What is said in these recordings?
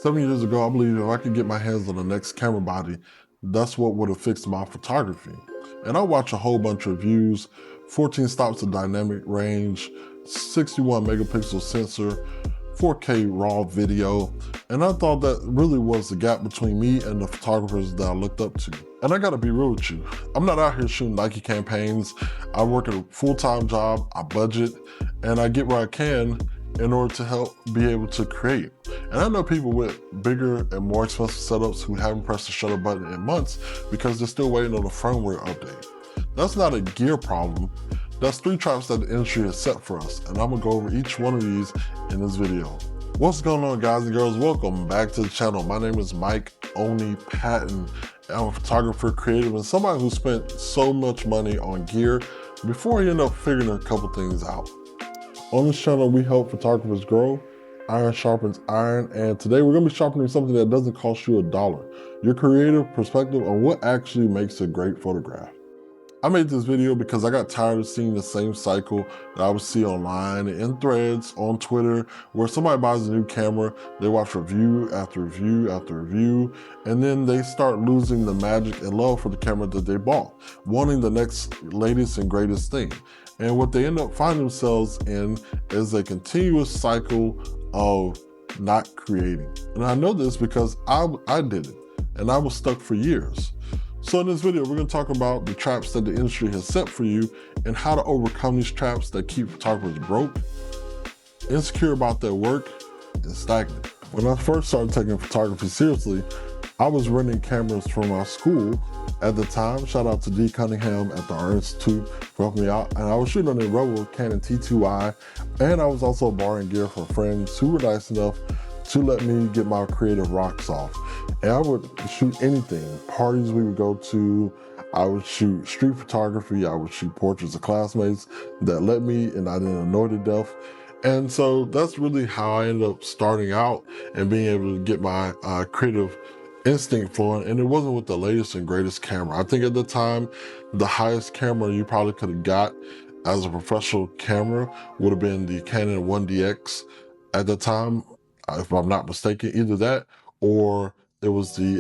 7 years ago, I believed if I could get my hands on the next camera body, that's what would have fixed my photography. And I watched a whole bunch of reviews, 14 stops of dynamic range, 61 megapixel sensor, 4K raw video, and I thought that really was the gap between me and the photographers that I looked up to. And I gotta be real with you, I'm not out here shooting Nike campaigns. I work a full-time job, I budget, and I get where I can in order to help be able to create. And I know people with bigger and more expensive setups who haven't pressed the shutter button in months because they're still waiting on a firmware update. That's not a gear problem. That's 3 traps that the industry has set for us, and I'm gonna go over each one of these in this video. What's going on, guys and girls? Welcome back to the channel. My name is Mike Patton. I'm a photographer, creative, and somebody who spent so much money on gear before he ended up figuring a couple things out. On this channel, we help photographers grow. Iron sharpens iron, and today we're gonna be sharpening something that doesn't cost you $1. Your creative perspective on what actually makes a great photograph. I made this video because I got tired of seeing the same cycle that I would see online, in threads, on Twitter, where somebody buys a new camera, they watch review after review after review, and then they start losing the magic and love for the camera that they bought, wanting the next latest and greatest thing. And what they end up finding themselves in is a continuous cycle of not creating. And I know this because I did it, and I was stuck for years. So in this video, we're gonna talk about the traps that the industry has set for you and how to overcome these traps that keep photographers broke, insecure about their work, and stagnant. When I first started taking photography seriously, I was renting cameras from my school at the time. Shout out to D. Cunningham at the Art Institute for helping me out. And I was shooting on a Rebel Canon T2i, and I was also borrowing gear from friends who were nice enough to let me get my creative rocks off. And I would shoot anything, parties we would go to, I would shoot street photography, I would shoot portraits of classmates that let me, and I didn't annoy to death. And so that's really how I ended up starting out and being able to get my creative instinct flowing. And it wasn't with the latest and greatest camera. I think at the time, the highest camera you probably could have got as a professional camera would have been the Canon 1DX at the time, if I'm not mistaken, either that or it was the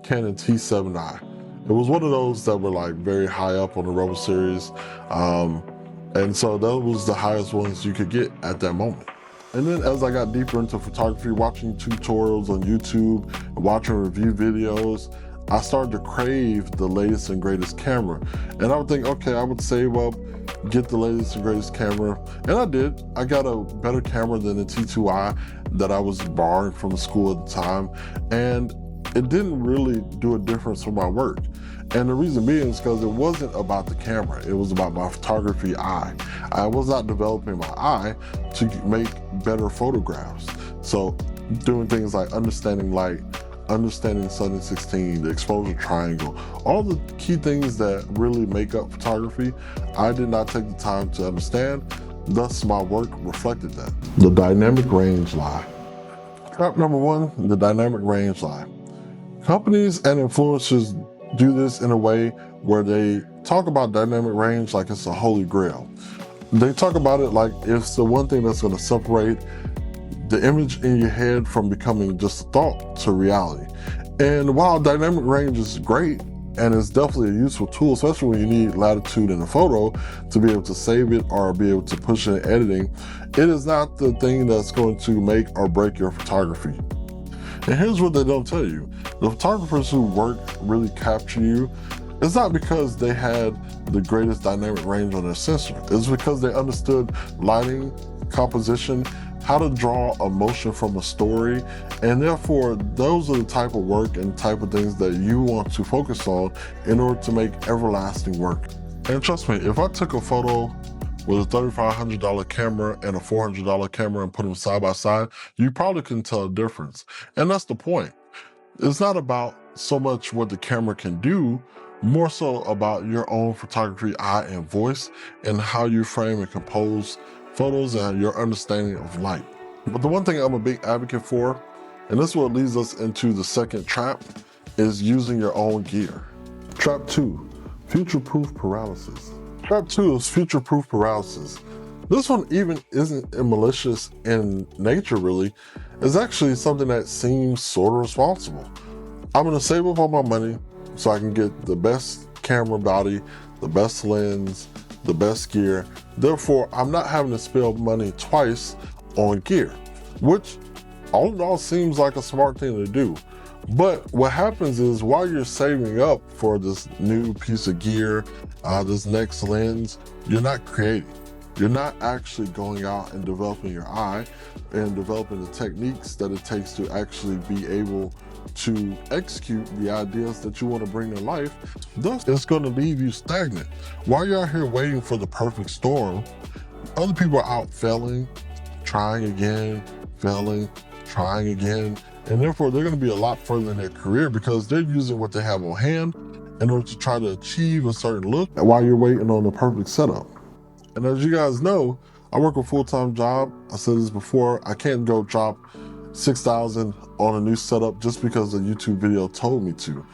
Canon T7i. It was one of those that were like very high up on the Rebel series. And so that was the highest ones you could get at that moment. And then as I got deeper into photography, watching tutorials on YouTube, watching review videos, I started to crave the latest and greatest camera. And I would think, okay, I would save up, get the latest and greatest camera. And I did. I got a better camera than the T2i that I was borrowing from the school at the time. And it didn't really do a difference for my work. And the reason being is because it wasn't about the camera, it was about my photography eye. I was not developing my eye to make better photographs. So doing things like understanding light, understanding Sun 16, the exposure triangle, all the key things that really make up photography, I did not take the time to understand, thus my work reflected that. The dynamic range lie. Trap number 1, the dynamic range lie. Companies and influencers do this in a way where they talk about dynamic range like it's a holy grail. They talk about it like it's the one thing that's going to separate the image in your head from becoming just a thought to reality. And while dynamic range is great and it's definitely a useful tool, especially when you need latitude in a photo to be able to save it or be able to push it in editing, it is not the thing that's going to make or break your photography. And here's what they don't tell you. The photographers who work really capture you, it's not because they had the greatest dynamic range on their sensor. It's because they understood lighting, composition, how to draw emotion from a story, and therefore those are the type of work and type of things that you want to focus on in order to make everlasting work. And trust me, if I took a photo with a $3,500 camera and a $400 camera and put them side by side, you probably couldn't tell a difference. And that's the point. It's not about so much what the camera can do, more so about your own photography eye and voice and how you frame and compose photos and your understanding of light. But the one thing I'm a big advocate for, and this is what leads us into the second trap, is using your own gear. Trap 2, future-proof paralysis. Trap 2 is future-proof paralysis. This one even isn't malicious in nature really. It's actually something that seems sort of responsible. I'm gonna save up all my money so I can get the best camera body, the best lens, the best gear. Therefore, I'm not having to spend money twice on gear, which all in all seems like a smart thing to do. But what happens is while you're saving up for this new piece of gear, this next lens, you're not creating. You're not actually going out and developing your eye and developing the techniques that it takes to actually be able to execute the ideas that you want to bring to life. Thus, it's going to leave you stagnant. While you're out here waiting for the perfect storm, other people are out failing, trying again, failing, trying again, and therefore they're going to be a lot further in their career because they're using what they have on hand in order to try to achieve a certain look while you're waiting on the perfect setup. And as you guys know, I work a full-time job. I said this before, I can't go drop $6,000 on a new setup just because a YouTube video told me to.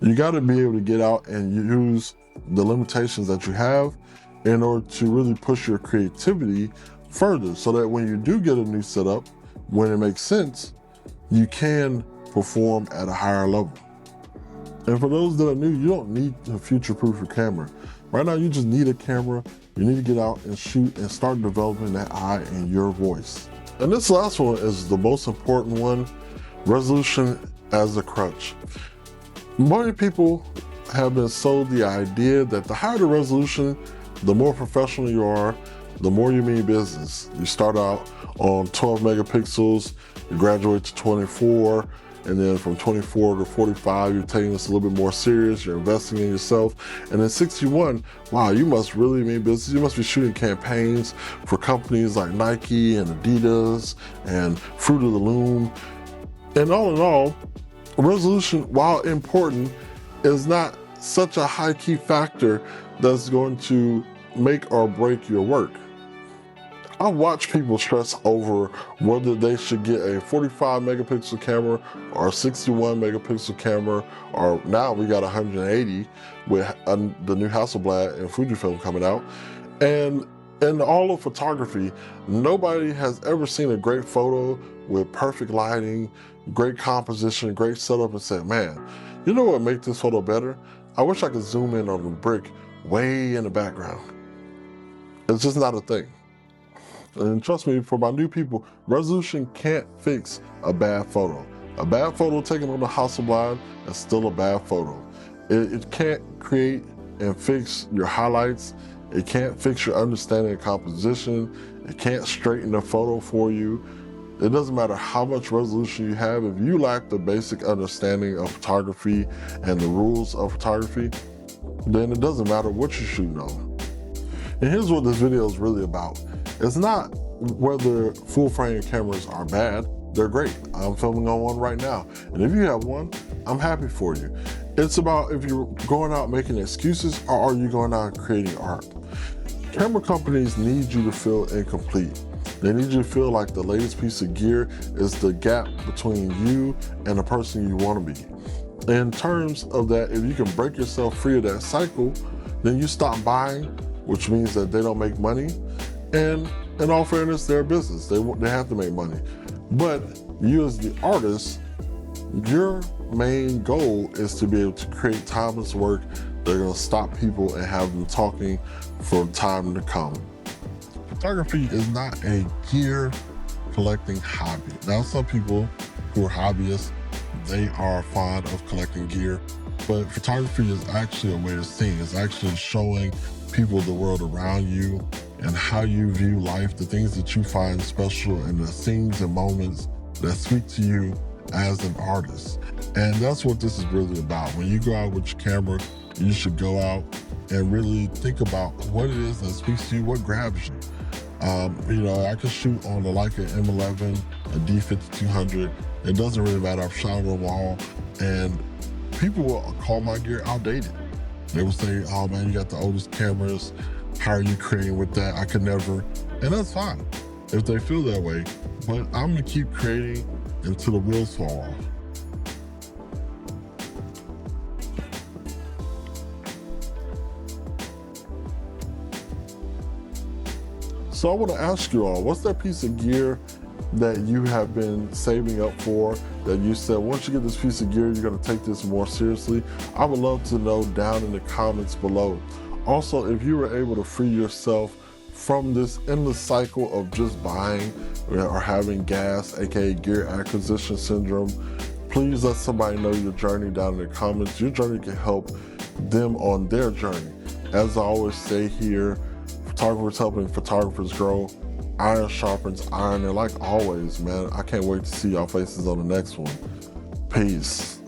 You got to be able to get out and use the limitations that you have in order to really push your creativity further so that when you do get a new setup, when it makes sense, you can perform at a higher level. And for those that are new, you don't need to future-proof your camera. Right now, you just need a camera. You need to get out and shoot and start developing that eye and your voice. And this last one is the most important one, resolution as a crutch. Many people have been sold the idea that the higher the resolution, the more professional you are, the more you mean business. You start out on 12 megapixels, you graduate to 24, and then from 24 to 45, you're taking this a little bit more serious, you're investing in yourself. And then 61, wow, you must really mean business. You must be shooting campaigns for companies like Nike and Adidas and Fruit of the Loom. And all in all, resolution, while important, is not such a high key factor that's going to make or break your work. I watch people stress over whether they should get a 45 megapixel camera or a 61 megapixel camera, or now we got 180 with the new Hasselblad and Fujifilm coming out. And in all of photography, nobody has ever seen a great photo with perfect lighting, great composition, great setup and said, man, you know what would make this photo better? I wish I could zoom in on the brick way in the background. It's just not a thing. And trust me, for my new people, resolution can't fix a bad photo. A bad photo taken on the Hasselblad is still a bad photo. It can't create and fix your highlights. It can't fix your understanding of composition. It can't straighten the photo for you. It doesn't matter how much resolution you have. If you lack the basic understanding of photography and the rules of photography, then it doesn't matter what you're shooting on. And here's what this video is really about. It's not whether full frame cameras are bad. They're great. I'm filming on one right now. And if you have one, I'm happy for you. It's about if you're going out making excuses or are you going out creating art. Camera companies need you to feel incomplete. They need you to feel like the latest piece of gear is the gap between you and the person you want to be. In terms of that, if you can break yourself free of that cycle, then you stop buying, which means that they don't make money. And in all fairness, they're a business. They have to make money. But you as the artist, your main goal is to be able to create timeless work that are going to stop people and have them talking for time to come. Photography is not a gear collecting hobby. Now, some people who are hobbyists, they are fond of collecting gear, but photography is actually a way of seeing. It's actually showing people the world around you and how you view life, the things that you find special, and the scenes and moments that speak to you as an artist. And that's what this is really about. When you go out with your camera, you should go out and really think about what it is that speaks to you, what grabs you. I could shoot on the Leica M11, a D5200. It doesn't really matter. I've shot them all, and people will call my gear outdated. They will say, oh man, you got the oldest cameras. How are you creating with that? I could never. And that's fine if they feel that way. But I'm gonna keep creating until the wheels fall off. So I want to ask you all, what's that piece of gear that you have been saving up for, that you said once you get this piece of gear, you're going to take this more seriously? I would love to know down in the comments below. Also, if you were able to free yourself from this endless cycle of just buying or having gas, aka gear acquisition syndrome, please let somebody know your journey down in the comments. Your journey can help them on their journey. As I always say here, photographers helping photographers grow. Iron sharpens iron. And like always, man, I can't wait to see y'all faces on the next one. Peace.